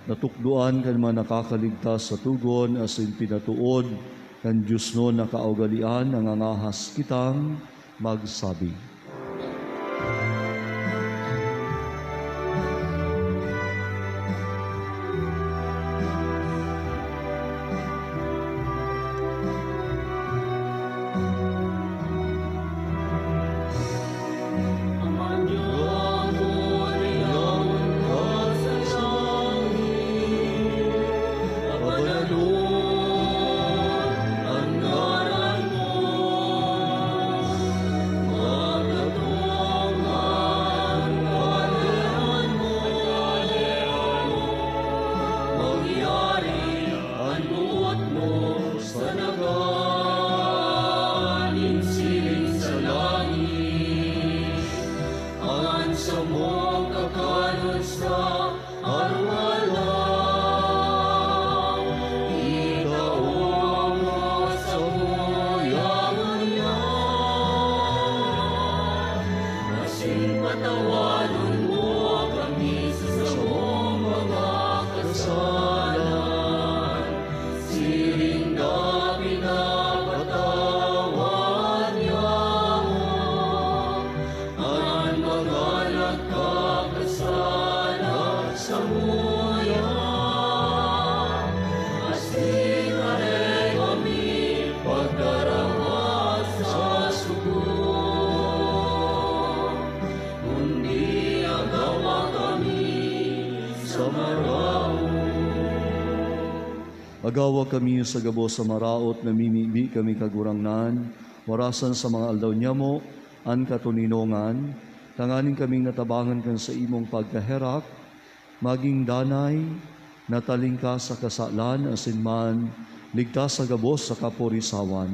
Natukduan kan mga nakakaligtas sa tugon asin pinatuod kan Diyos no nakaugalian ang angahas kitang magsabi.
ang ngalan mo,
Agawa kami sa gabos sa maraot, namimibi kami kagurangnan, warasan sa mga aldaw niya mo, an katuninongan, tanganin kaming natabangan kan sa imong pagkaherak, maging danay, nataling ka sa kasalan, asin man, ligtas sa gabos sa kapurisawan,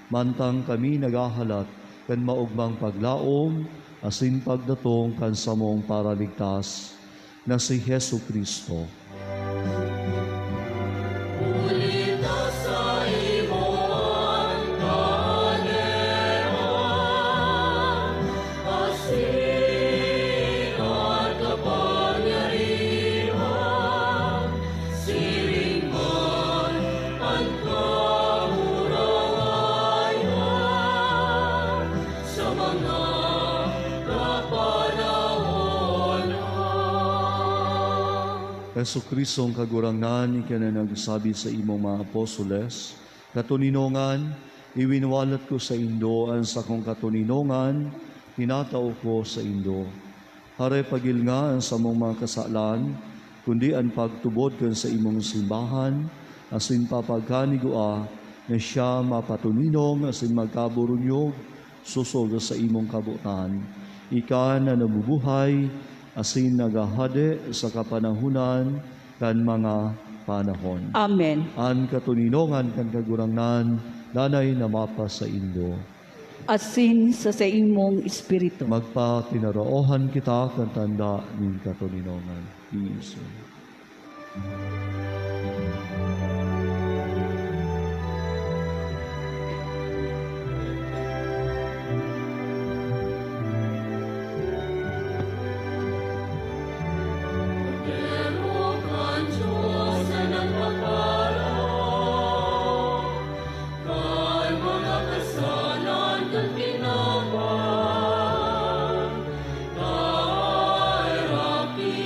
mantang kami nagahalat, kan maugmang paglaom, asin pagdatong kan samong paraligtas, na si Hesu Kristo.
Ulita sa imo ang kahaneran, asin at kapangyarihan, siring man ang kamurawayan, sa mga
Hesu Kristo ang kagurangnan, ika na nagsabi sa imong mga apostoles, katuninongan, iwinwalat ko sa Indo, ang sa kong katuninongan, tinatao ko sa Indo. Hare pagil nga ang sa mong mga kasalan, kundi ang pagtubod kan sa imong simbahan, asin papagkanigua, na siya mapatuninong, asin magkaburunyog, susog sa imong kabutan. Ika na nabubuhay, asin nagahade sa kapanahunan kan mga panahon.
Amen.
An katuninongan kan kagurangnan, danay na mapa sa Indo.
Asin sa imong espiritu.
Magpatinaroohan kita kan tanda ng katuninongan. Iso.
Erokan Diyos na nagpapala, kay mga kasalan kang tinapan, kay rapi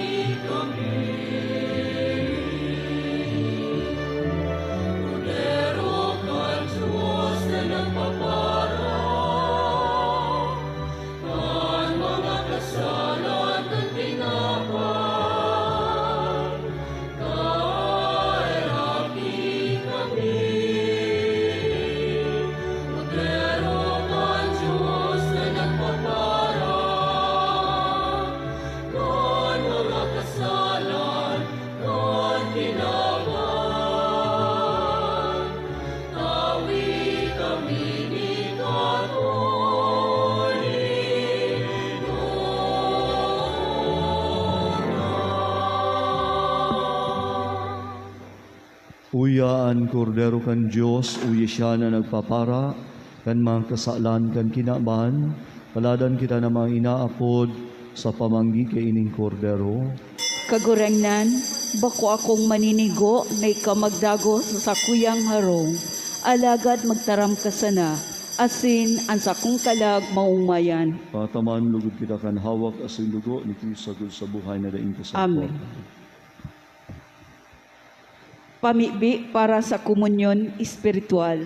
kami. Erokan Diyos na nagpapala, kay mga kasalan kang tinapan,
Uya ang kordero kan Diyos, uya siya na nagpapara, kan mga kasalan kan kinaban, paladan kita na mga inaapod sa pamanggi kay ining kordero.
Kagurangnan, bako akong maninigo na ikamagdago sa sakuyang harong, alagad magtaram ka sana, asin ang sakong kalag maumayan.
Pataman lugod kita kan hawak asin dugo ni Kristo sa buhay na daing kasapot.
Amen. Pamibi para sa komunyon espiritual.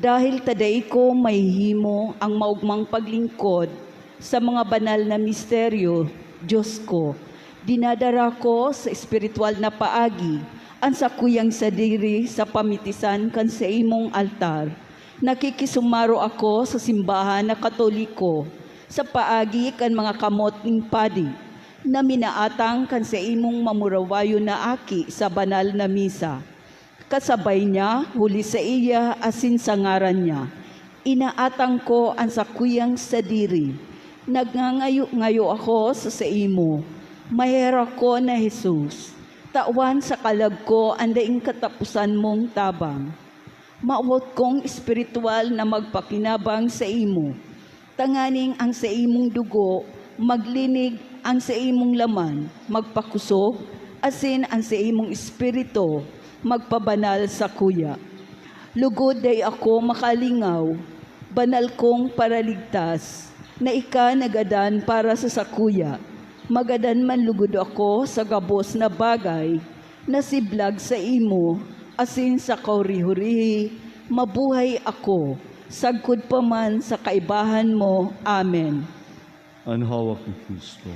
Dahil taday ko may himo ang maugmang paglingkod sa mga banal na misteryo, Diyos ko, dinadara ko sa espiritual na paagi ang sakuyang sadiri sa pamitisan kan sa imong altar. Nakikisumaro ako sa simbahan na Katoliko sa paagi kan mga kamot ng padi na minaatang kan sa imong mamurawayo na aki sa banal na misa. Kasabay niya, huli sa iya, asin sa ngaran niya. Inaatang ko ang sakuyang sadiri. Nagngangayo-ngayo ako sa imo. Mahera ko na Jesus. Tawan sa kalag ko ang daing katapusan mong tabang. Maawat kong espiritual na magpakinabang sa imo. Tanganing ang sa imong dugo, maglinig ang sa imong laman, magpakusog, asin ang sa imong espiritu, magpabanal sa kuya. Lugod day ako makalingaw, banal kong paraligtas, na ika nagadan para sa sakuya. Magadan man lugod ako sa gabos na bagay, na siblag sa imo, asin sa kaurihurihi, mabuhay ako, sagkod pa man sa kaibahan mo. Amen.
Ang hawak ni Kristo.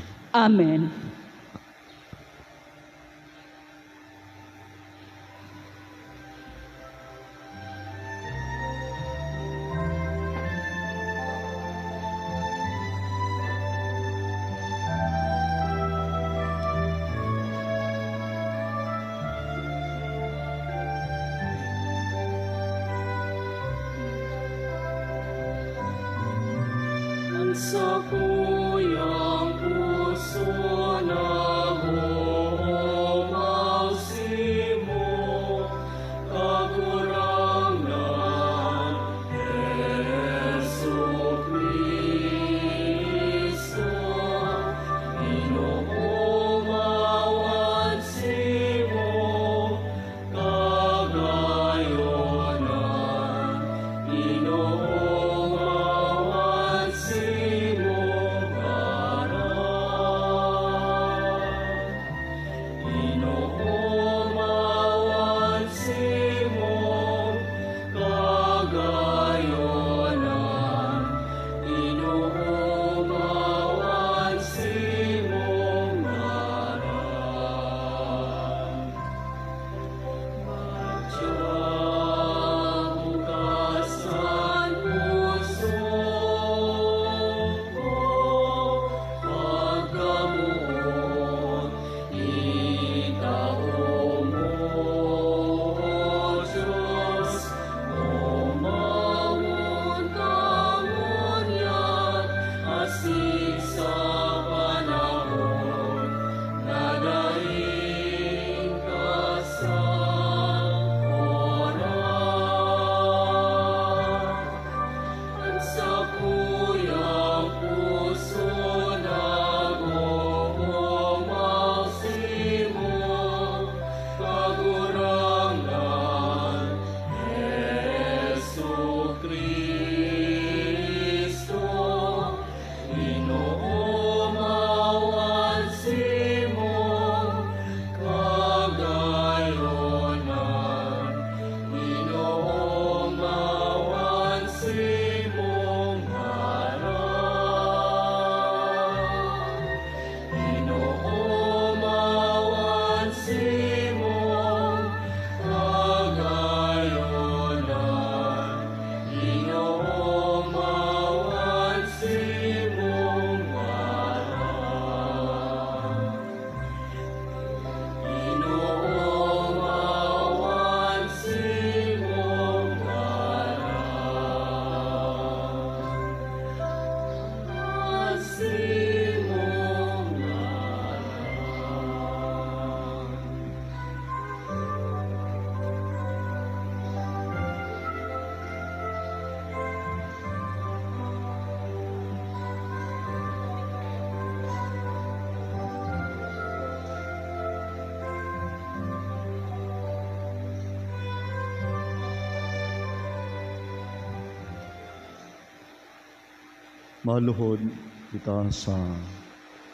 Maluhod kita sa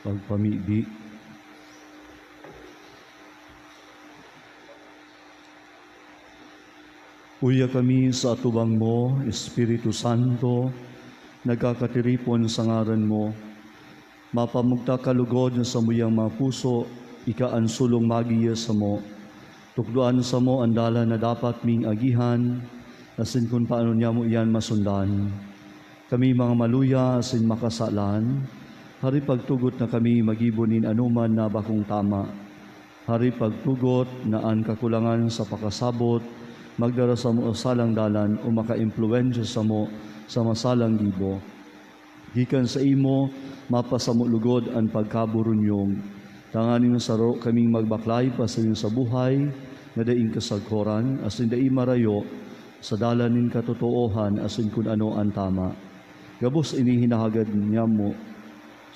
pagpamibi. Uya kami sa atubang mo, Espiritu Santo, nagkakatiripon sa ngaran mo, mapamugta kalugod sa muyang mga puso, ikaan sulong magiya sa mo, tukduan sa mo ang dala na dapat ming agihan, asin kung paano niya mo iyan masundan. Kami mga maluya, asin makasalan, hari pagtugot na kami magibunin anuman na bakong tama, hari pagtugot na ang kakulangan sa pakasabot, magdara sa mo salang dalan o maka-impluensya sa mo sa masalang gibo. Gikan sa imo, mapasamo lugod ang pagkaburunyong. Tanganin sa saro kaming magbaklay pa sa sa buhay, na daing kasagkoran, asin daing marayo, sa dalanin katotoohan, asin kun ano ang tama. Gabos inihinahagad niya mo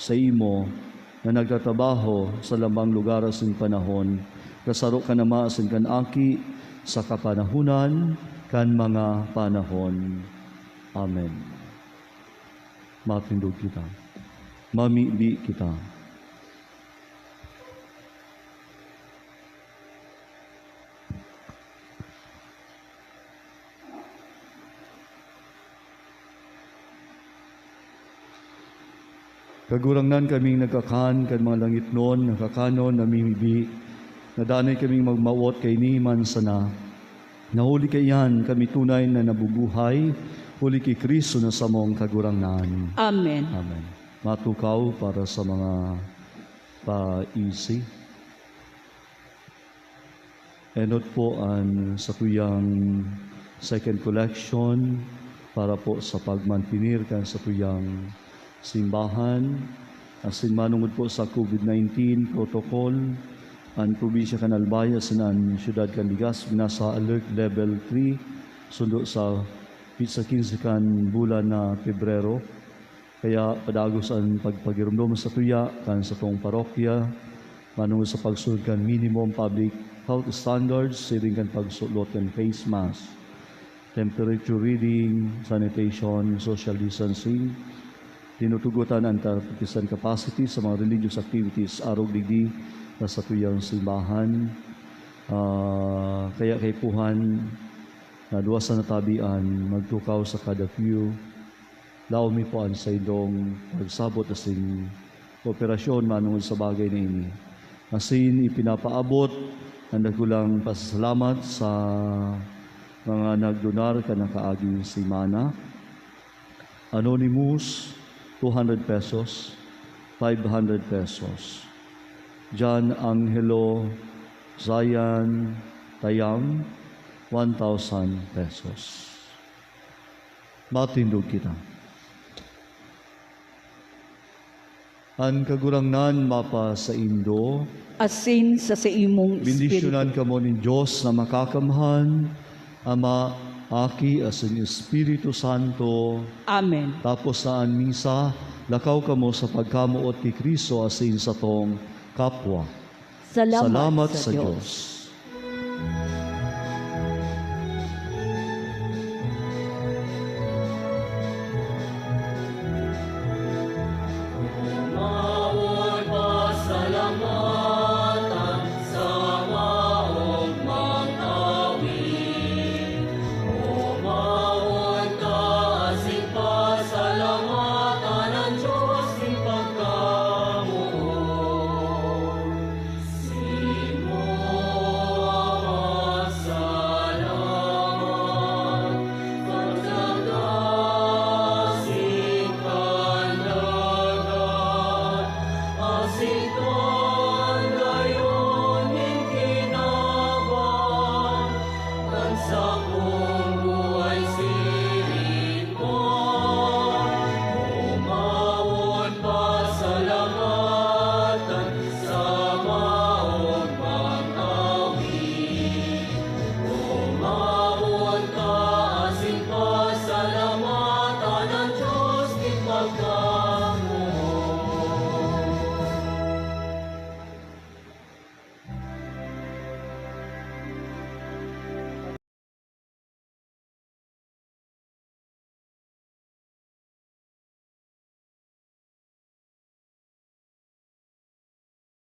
sa imo, na nagtatrabaho sa lambang lugar asin panahon, kasaro ka na maasin kan aki, sa kapanahunan kan mga panahon. Amen. Matindog kita. Mamibi kita. Kagurangnan kaming nagkakan kan mga langit noon, nakakanon, namimibi, nadanay kaming magmawot kay ni man sana. Nahuli kayan kami tunay na nabubuhay, huli kay Kristo na sa mong kagurangnan.
Amen.
Amen. Matukaw para sa mga paisi. Enot po ang sa tuyang second collection para po sa pagmantinir kan sa tuyang simbahan. Asin manungod po sa COVID-19 protocol, ang probinsya kan Albaya sinan siyudad kan Ligas nasa alert level 3 sundo sa 15 kan bulan na Pebrero. Kaya padagos ang pagpagirumdom sa tuya kan sa tong parokya manungod sa pagsulod kan minimum public health standards, siring kan pagsulot kan face mask, temperature reading, sanitation, social distancing. Tinutugutan ang participant capacity sa mga religious activities arog digdi sa tuyang simbahan. Kaya kay Puhan na duwas na natabian magtukaw sa kada few. Lao mi po ang sa idong pagsabot asing operasyon manungod sa bagay na ini. Asin ipinapaabot ang dagulang pasasalamat sa mga nagdonar ka na kaaging simana. Anonymous, 200 pesos, 500 pesos. John Angelo Zayan Tayang, 1,000 pesos. Matindog kita. Ang kagurangnan mapa sa Indo,
Asin sa imong espiritu.
bendisyonan ka mo ni Diyos na makakamhan, Ama, Aki, asin Espiritu Santo,
Amen.
tapos saan misa, lakaw ka mo sa pagkamuot ni Kristo asin sa tong kapwa. Salamat sa Diyos.
Mawag pasalamatan sa maong mangawin. Umawag taasing pasalamatan ang Diyos di pagkamuon. Simo ang salamat, pagdagasing kandagan, asikan gayon min kinaban, kan sa